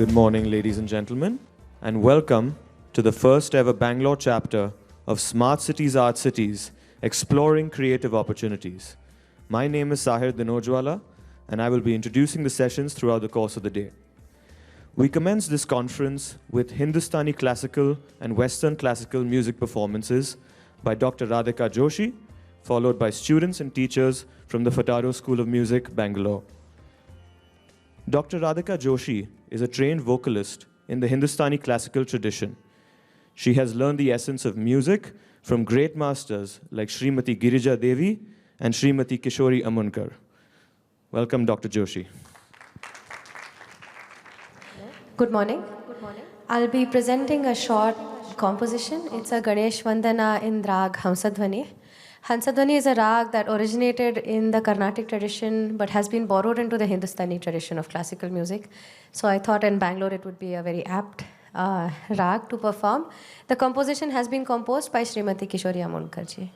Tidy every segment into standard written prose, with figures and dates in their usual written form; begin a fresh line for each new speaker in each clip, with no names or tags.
Good morning, ladies and gentlemen, and welcome to the first ever Bangalore chapter of Smart Cities Art Cities, Exploring Creative Opportunities. My name is Sahir Dinojwala, and I will be introducing the sessions throughout the course of the day. We commence this conference with Hindustani classical and Western classical music performances by Dr. Radhika Joshi, followed by students and teachers from the Fataro School of Music, Bangalore. Dr. Radhika Joshi is a trained vocalist in the Hindustani classical tradition. She has learned the essence of music from great masters like Srimati Girija Devi and Srimati Kishori Amunkar. Welcome, Dr. Joshi.
Good morning. I'll be presenting a short composition. It's a Ganesh Vandana in Rag Hamsadhvani. Hamsadhvani is a rag that originated in the Carnatic tradition but has been borrowed into the Hindustani tradition of classical music. So I thought in Bangalore it would be a very apt rag to perform. The composition has been composed by Srimati Kishori Amunkar ji.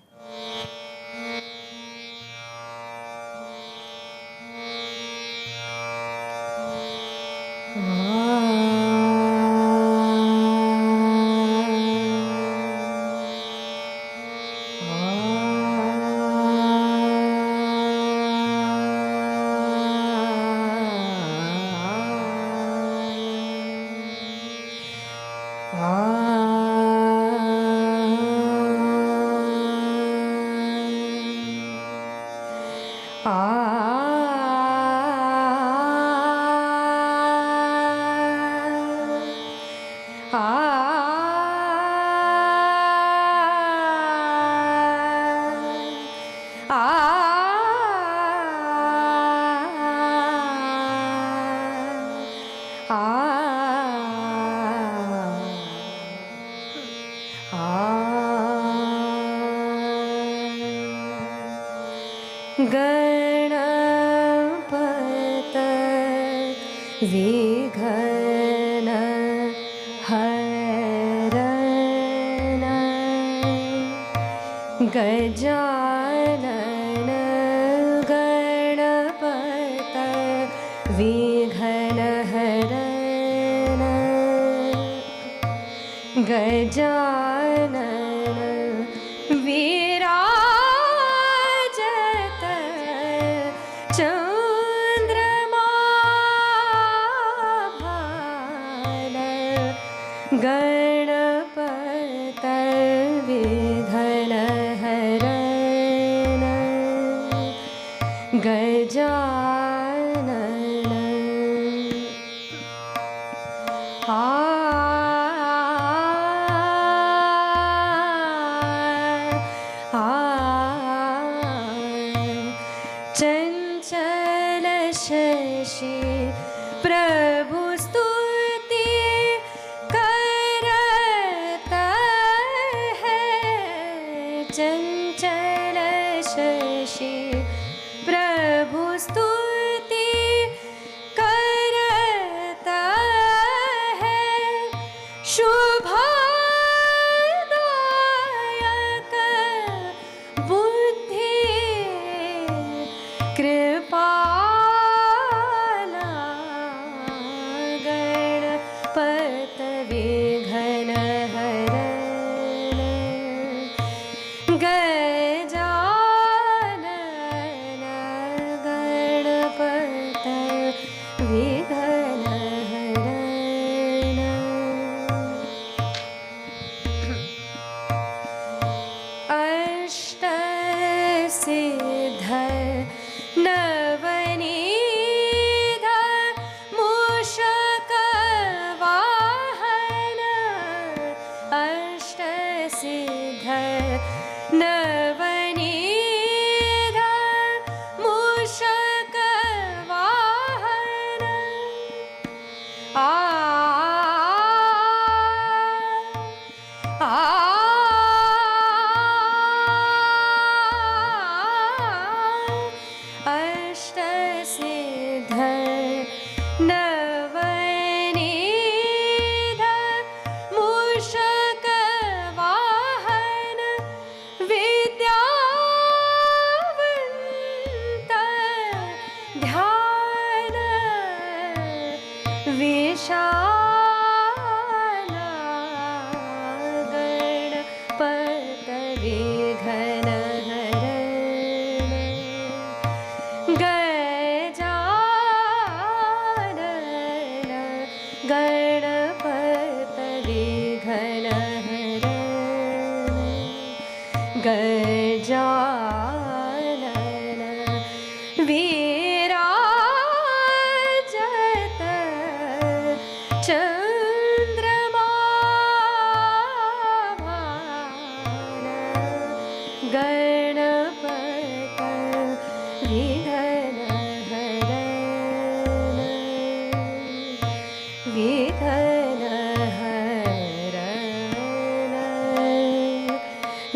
Ganpat विघ्न हरण गजानन गणपत विघ्न हरण गजानन गणपत विघ्न हरण गजानन चंचल शशि प्रभु चंचल शशि प्रभु स्तुति करता है शुभदायक बुद्धि कृपाला गणपत विघ्न हरण गजानन गणपत विघ्न हरण अष्ट सिद्ध नवनीत मूषक वाहन अष्ट सिद्ध नवनीत मूषक वाहन अष्ट सिद्ध नवनीत मूषक वाहन विद्यावंत ध्यान विशाल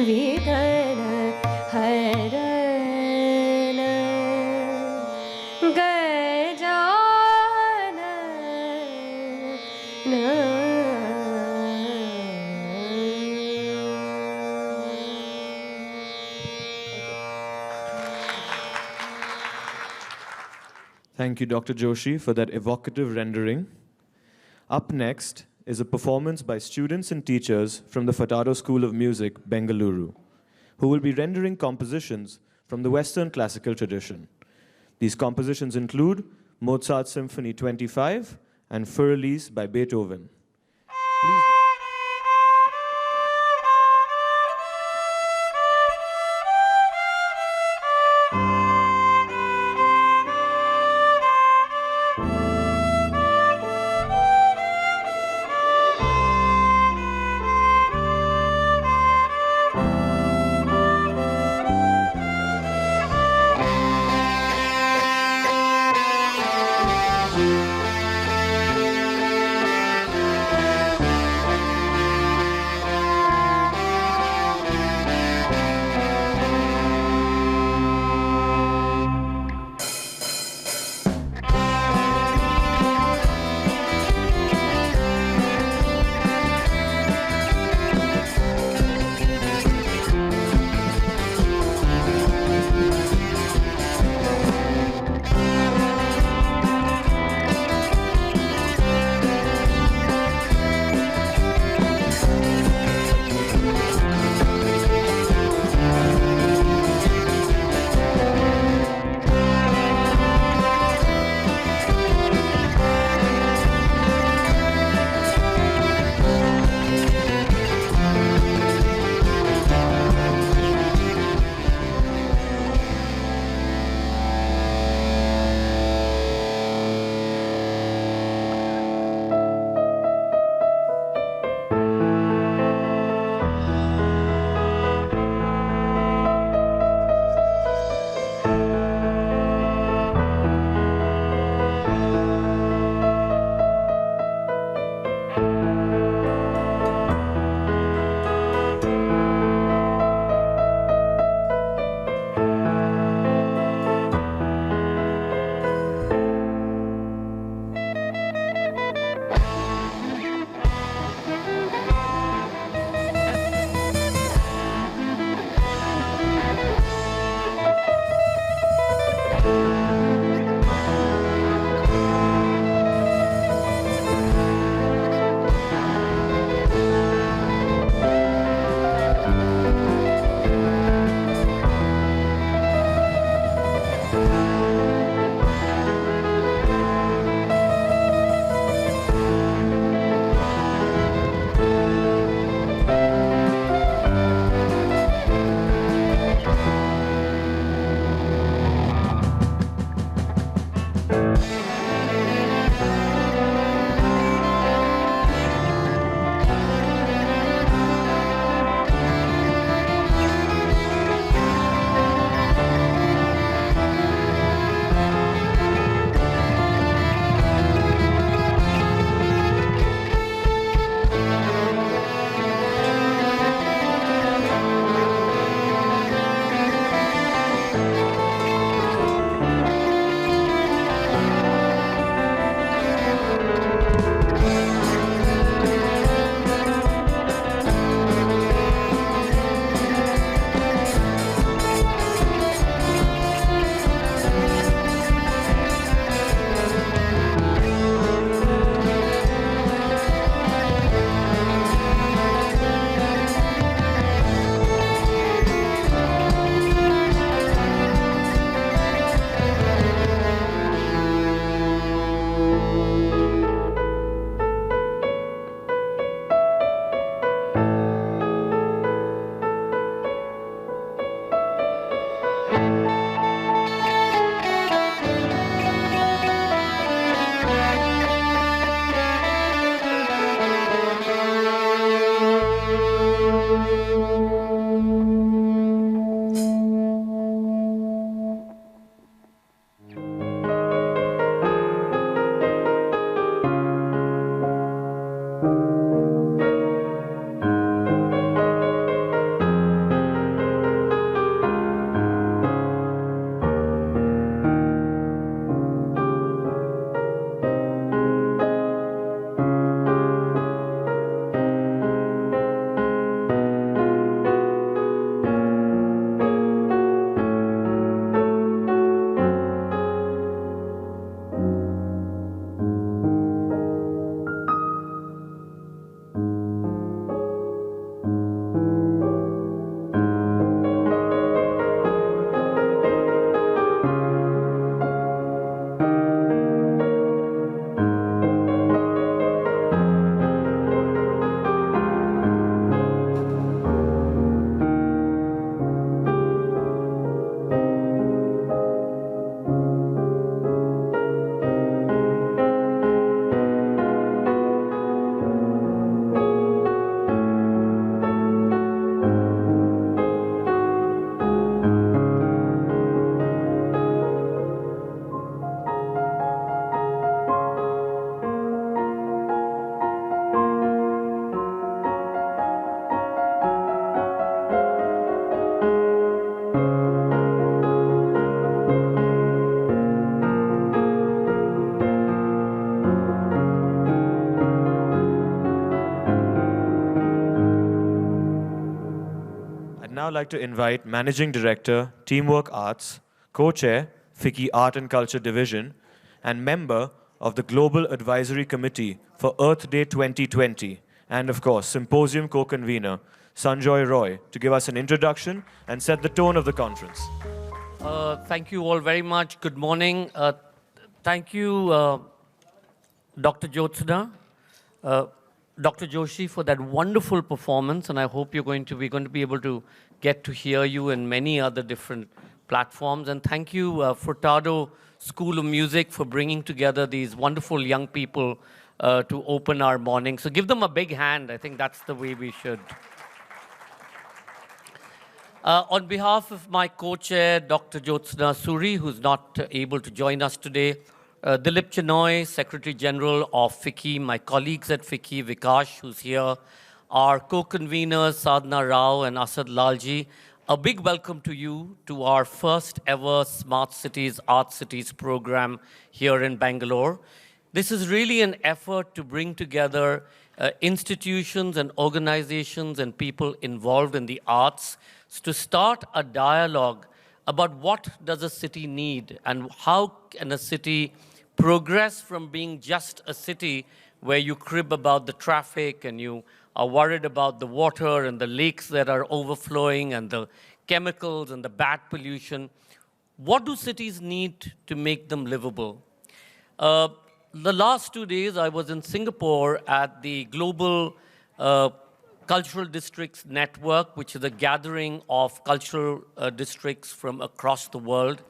विदन हरन
Thank you, Dr. Joshi, for that evocative rendering. Up next is a performance by students and teachers from the Fatado School of Music, Bengaluru, who will be rendering compositions from the Western classical tradition. These compositions include Mozart's Symphony 25 and Für Elise by Beethoven. Please. I'd now like to invite Managing Director, Teamwork Arts, Co-Chair, FICCI Art and Culture Division, and member of the Global Advisory Committee for Earth Day 2020, and of course, Symposium co-convener, Sanjoy Roy, to give us an introduction and set the tone of the conference.
Thank you all very much. Good morning. Thank you, Dr. Jyotsna, Dr. Joshi, for that wonderful performance, and I hope we're going to be able to get to hear you in many other different platforms. And thank you, Furtado School of Music, for bringing together these wonderful young people to open our morning. So give them a big hand. I think that's the way we should. On behalf of my co-chair, Dr. Jyotsna Suri, who's not able to join us today, Dilip Chenoy, Secretary General of FICCI, my colleagues at FICCI, Vikash, who's here, our co-conveners, Sadhna Rao and Asad Lalji, a big welcome to you to our first ever Smart Cities, Art Cities program here in Bangalore. This is really an effort to bring together institutions and organizations and people involved in the arts to start a dialogue about what does a city need and how can a city progress from being just a city where you crib about the traffic and you are worried about the water and the lakes that are overflowing and the chemicals and the bad pollution. What do cities need to make them livable? The last 2 days I was in Singapore at the Global Cultural Districts Network, which is a gathering of cultural districts from across the world.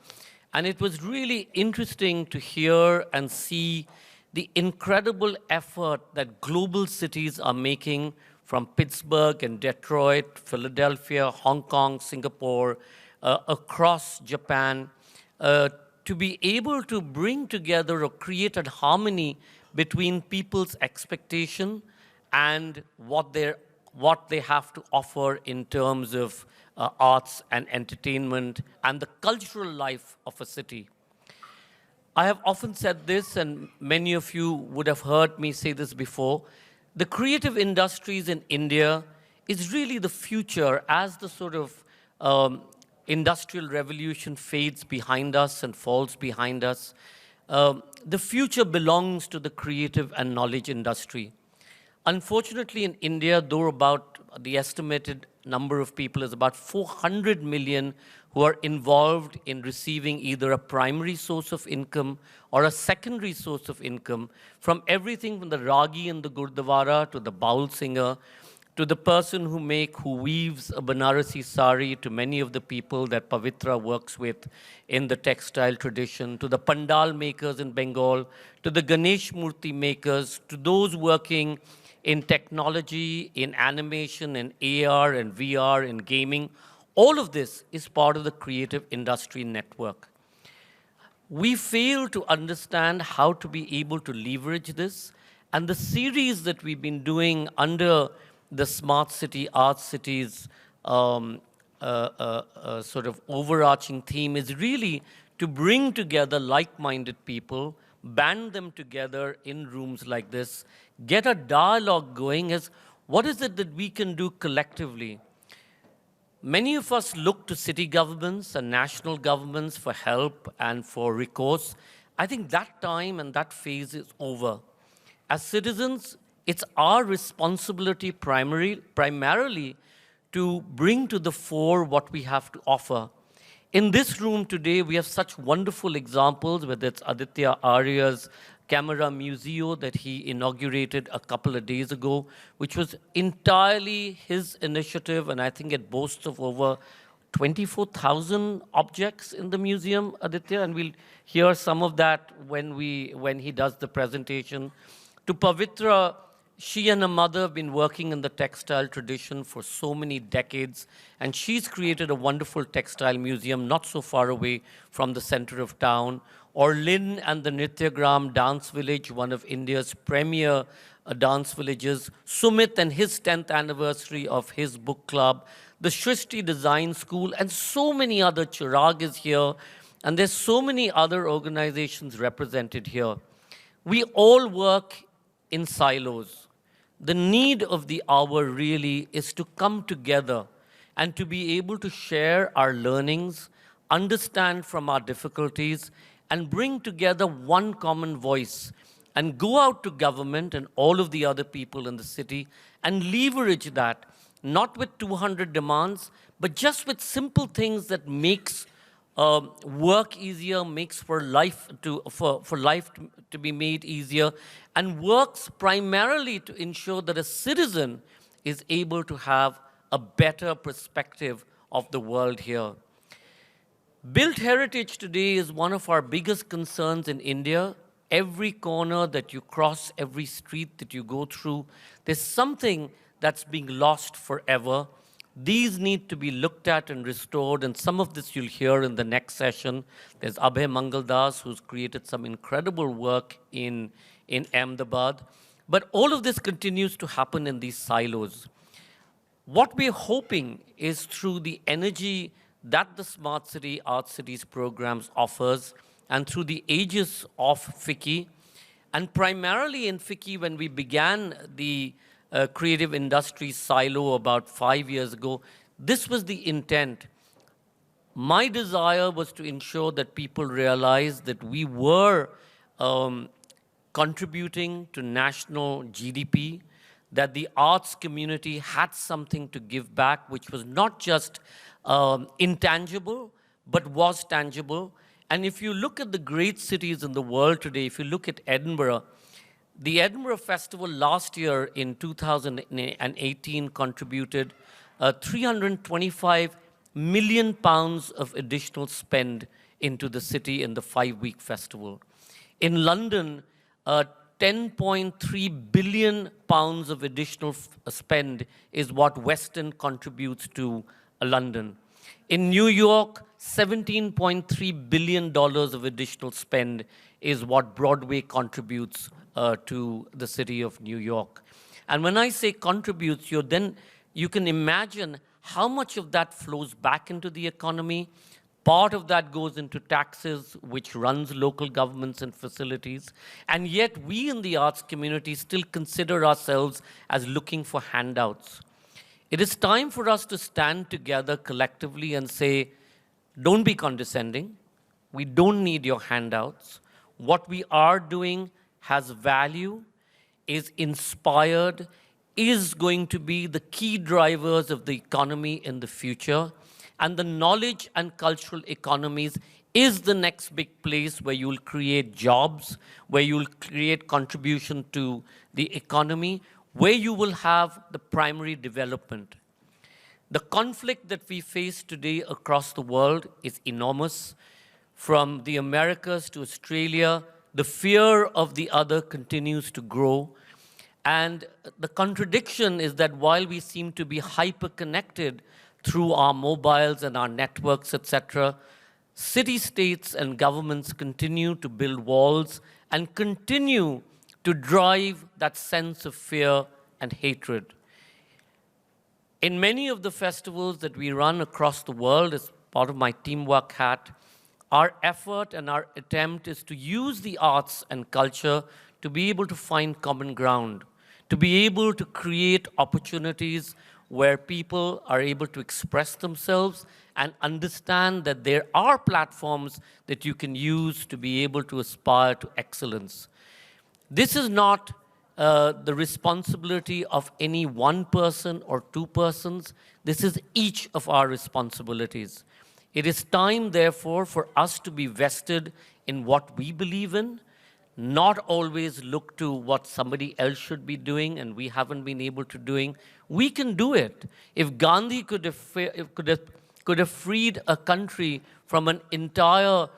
And it was really interesting to hear and see the incredible effort that global cities are making from Pittsburgh and Detroit, Philadelphia, Hong Kong, Singapore, across Japan, to be able to bring together or create a harmony between people's expectation and what they have to offer in terms of arts and entertainment and the cultural life of a city. I have often said this, and many of you would have heard me say this before. The creative industries in India is really the future as the sort of industrial revolution fades behind us and falls behind us. The future belongs to the creative and knowledge industry. Unfortunately, in India, though about the estimated number of people is about 400 million who are involved in receiving either a primary source of income or a secondary source of income from everything from the ragi in the Gurdwara to the baul singer to the person who weaves a Banarasi sari, to many of the people that Pavitra works with in the textile tradition, to the pandal makers in Bengal, to the Ganesh Murti makers, to those working in technology, in animation, in AR and VR, in gaming. All of this is part of the creative industry network. We fail to understand how to be able to leverage this, and the series that we've been doing under the Smart City, Art Cities sort of overarching theme is really to bring together like-minded people, band them together in rooms like this, get a dialogue going as what is it that we can do collectively. Many of us look to city governments and national governments for help and for recourse. I think that time and that phase is over. As citizens, it's our responsibility primarily to bring to the fore what we have to offer. In this room today, we have such wonderful examples, whether it's Aditya Arya's Camera Museo that he inaugurated a couple of days ago, which was entirely his initiative, and I think it boasts of over 24,000 objects in the museum, Aditya, and we'll hear some of that when he does the presentation. To Pavitra, she and her mother have been working in the textile tradition for so many decades, and she's created a wonderful textile museum not so far away from the center of town. Or Lynn and the Nrityagram Dance Village, one of India's premier dance villages. Sumit and his 10th anniversary of his book club. The Shrishti Design School, and so many other. Chirag is here, and there's so many other organizations represented here. We all work in silos. The need of the hour really is to come together and to be able to share our learnings, understand from our difficulties, and bring together one common voice and go out to government and all of the other people in the city and leverage that, not with 200 demands, but just with simple things that makes work easier, makes for life to be made easier, and works primarily to ensure that a citizen is able to have a better perspective of the world here. Built heritage today is one of our biggest concerns in India. Every corner that you cross, every street that you go through, there's something that's being lost forever. These need to be looked at and restored, and some of this you'll hear in the next session. There's Abhay Mangaldas, who's created some incredible work in Ahmedabad. But all of this continues to happen in these silos. What we're hoping is through the energy that the Smart City Art Cities programs offers, and through the aegis of FICCI, and primarily in FICCI when we began the creative industry silo about 5 years ago, this was the intent. My desire was to ensure that people realized that we were contributing to national GDP, that the arts community had something to give back, which was not just intangible, but was tangible. And if you look at the great cities in the world today, if you look at Edinburgh, the Edinburgh Festival last year in 2018 contributed 325 million pounds of additional spend into the city in the 5-week festival. In London, 10.3 billion pounds of additional spend is what Western contributes to London. In New York, $17.3 billion of additional spend is what Broadway contributes to the city of New York. And when I say contributes, you can imagine how much of that flows back into the economy. Part of that goes into taxes, which runs local governments and facilities. And yet we in the arts community still consider ourselves as looking for handouts. It is time for us to stand together collectively and say, don't be condescending. We don't need your handouts. What we are doing has value, is inspired, is going to be the key drivers of the economy in the future. And the knowledge and cultural economies is the next big place where you'll create jobs, where you'll create contribution to the economy, where you will have the primary development. The conflict that we face today across the world is enormous. From the Americas to Australia, the fear of the other continues to grow. And the contradiction is that while we seem to be hyper-connected through our mobiles and our networks, etc., city-states and governments continue to build walls and continue to drive that sense of fear and hatred. In many of the festivals that we run across the world as part of my teamwork hat, our effort and our attempt is to use the arts and culture to be able to find common ground, to be able to create opportunities where people are able to express themselves and understand that there are platforms that you can use to be able to aspire to excellence. This is not the responsibility of any one person or two persons. This is each of our responsibilities. It is time, therefore, for us to be vested in what we believe in, not always look to what somebody else should be doing and we haven't been able to doing. We can do it. If Gandhi could have freed a country from an entire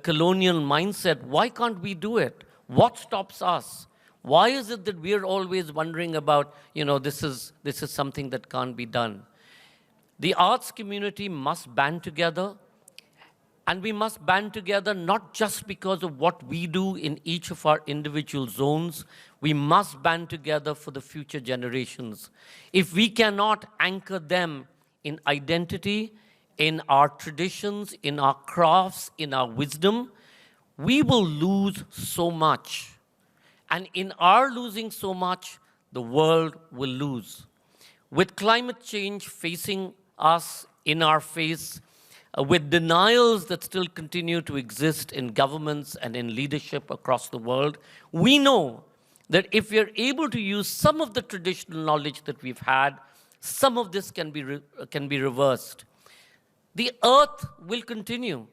colonial mindset, why can't we do it? What stops us? Why is it that we're always wondering about, this is something that can't be done? The arts community must band together, and we must band together not just because of what we do in each of our individual zones. We must band together for the future generations. If we cannot anchor them in identity, in our traditions, in our crafts, in our wisdom, we will lose so much. And in our losing so much, the world will lose. With climate change facing us in our face, with denials that still continue to exist in governments and in leadership across the world, we know that if we are able to use some of the traditional knowledge that we've had, some of this can be reversed. The earth will continue.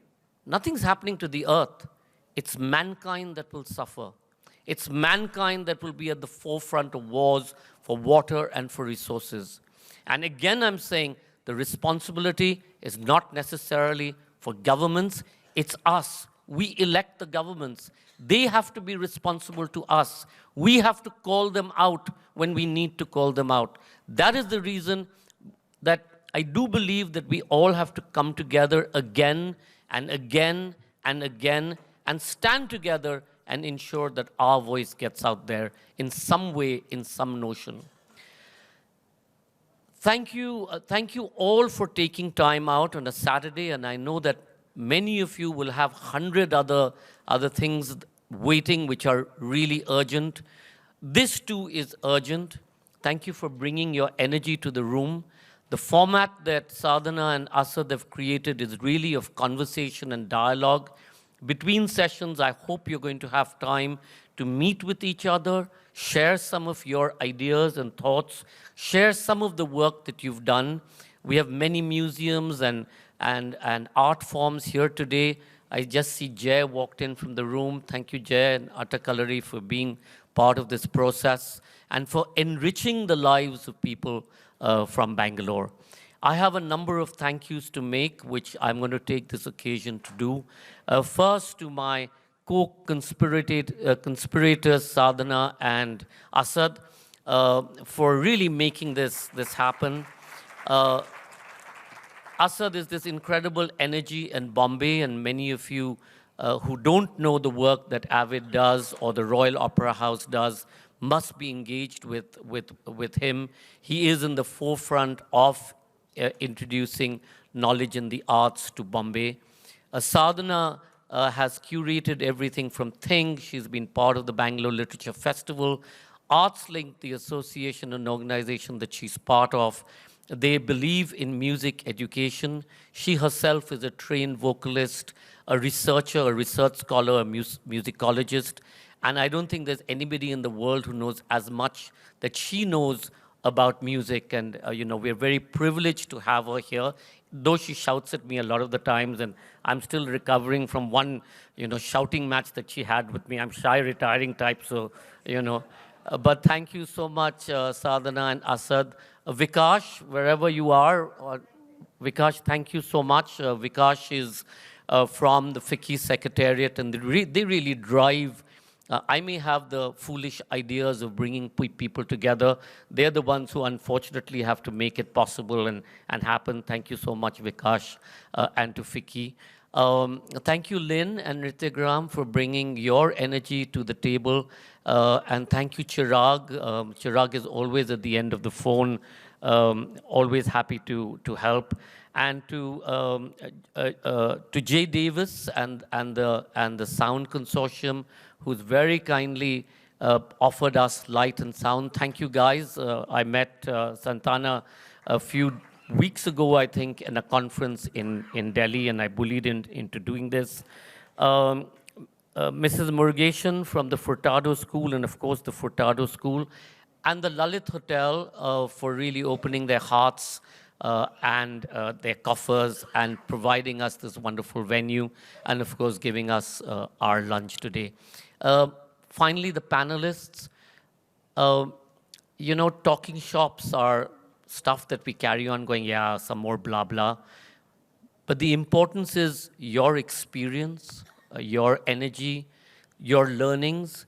Nothing's happening to the earth. It's mankind that will suffer. It's mankind that will be at the forefront of wars for water and for resources. And again, I'm saying the responsibility is not necessarily for governments, it's us. We elect the governments. They have to be responsible to us. We have to call them out when we need to call them out. That is the reason that I do believe that we all have to come together again and again and again and stand together and ensure that our voice gets out there in some way, in some notion. Thank you all for taking time out on a Saturday, and I know that many of you will have 100 other things waiting which are really urgent. This too is urgent. Thank you for bringing your energy to the room. The format that Sadhana and Asad have created is really of conversation and dialogue. Between sessions, I hope you're going to have time to meet with each other, share some of your ideas and thoughts, share some of the work that you've done. We have many museums and art forms here today. I just see Jay walked in from the room. Thank you, Jay and Attakalari, for being part of this process and for enriching the lives of people from Bangalore. I have a number of thank yous to make, which I'm going to take this occasion to do. First, to my co-conspirators, Sadhana and Asad, for really making this happen. Asad is this incredible energy in Bombay, and many of you who don't know the work that Avid does or the Royal Opera House does must be engaged with him. He is in the forefront of introducing knowledge in the arts to Bombay. Sadhana has curated everything from Think. She's been part of the Bangalore Literature Festival. Arts Link, the association and organization that she's part of, they believe in music education. She herself is a trained vocalist, a researcher, a research scholar, a musicologist. And I don't think there's anybody in the world who knows as much that she knows about music. And, we're very privileged to have her here, though she shouts at me a lot of the times, and I'm still recovering from one, shouting match that she had with me. I'm shy, retiring type, so, But thank you so much, Sadhana and Asad. Vikash, wherever you are, Vikash, thank you so much. Vikash is from the FICCI Secretariat, and they really drive. I may have the foolish ideas of bringing people together. They're the ones who unfortunately have to make it possible and happen. Thank you so much, Vikash, and to FICCI. Thank you, Lynn and Nrityagram, for bringing your energy to the table. And thank you, Chirag. Chirag is always at the end of the phone, always happy to help. And to Jay Davis and the Sound Consortium, who's very kindly offered us light and sound. Thank you, guys. I met Santana a few weeks ago, I think, in a conference in Delhi, and I bullied into doing this. Mrs. Murugesan from the Furtado School, and of course the Furtado School, and the Lalit Hotel for really opening their hearts and their coffers and providing us this wonderful venue, and of course giving us our lunch today. Finally, the panelists. Talking shops are stuff that we carry on going, yeah, some more blah, blah. But the importance is your experience, your energy, your learnings,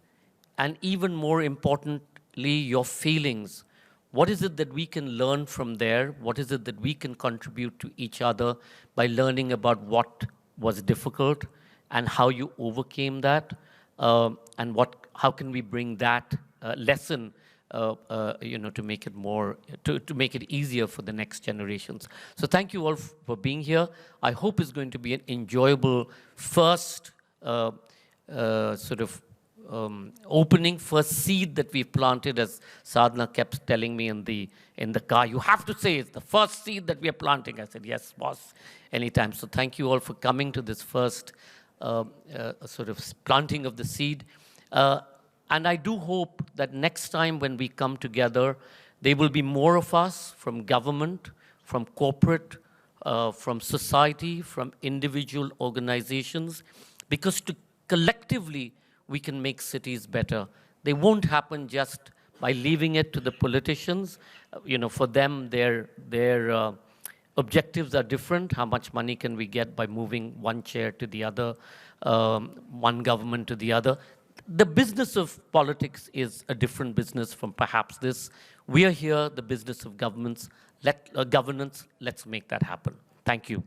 and even more importantly, your feelings. What is it that we can learn from there? What is it that we can contribute to each other by learning about what was difficult and how you overcame that? And how can we bring that lesson, to make it more, to make it easier for the next generations. So thank you all for being here. I hope it's going to be an enjoyable first sort of opening, first seed that we've planted, as Sadhna kept telling me in the car. You have to say it's the first seed that we are planting. I said, yes, boss, anytime. So thank you all for coming to this first sort of planting of the seed. And I do hope that next time when we come together, there will be more of us from government, from corporate, from society, from individual organizations, because collectively we can make cities better. They won't happen just by leaving it to the politicians. For them, their objectives are different. How much money can we get by moving one chair to the other, one government to the other? The business of politics is a different business from perhaps this. We are here, the business of governance. Let's make that happen. Thank you.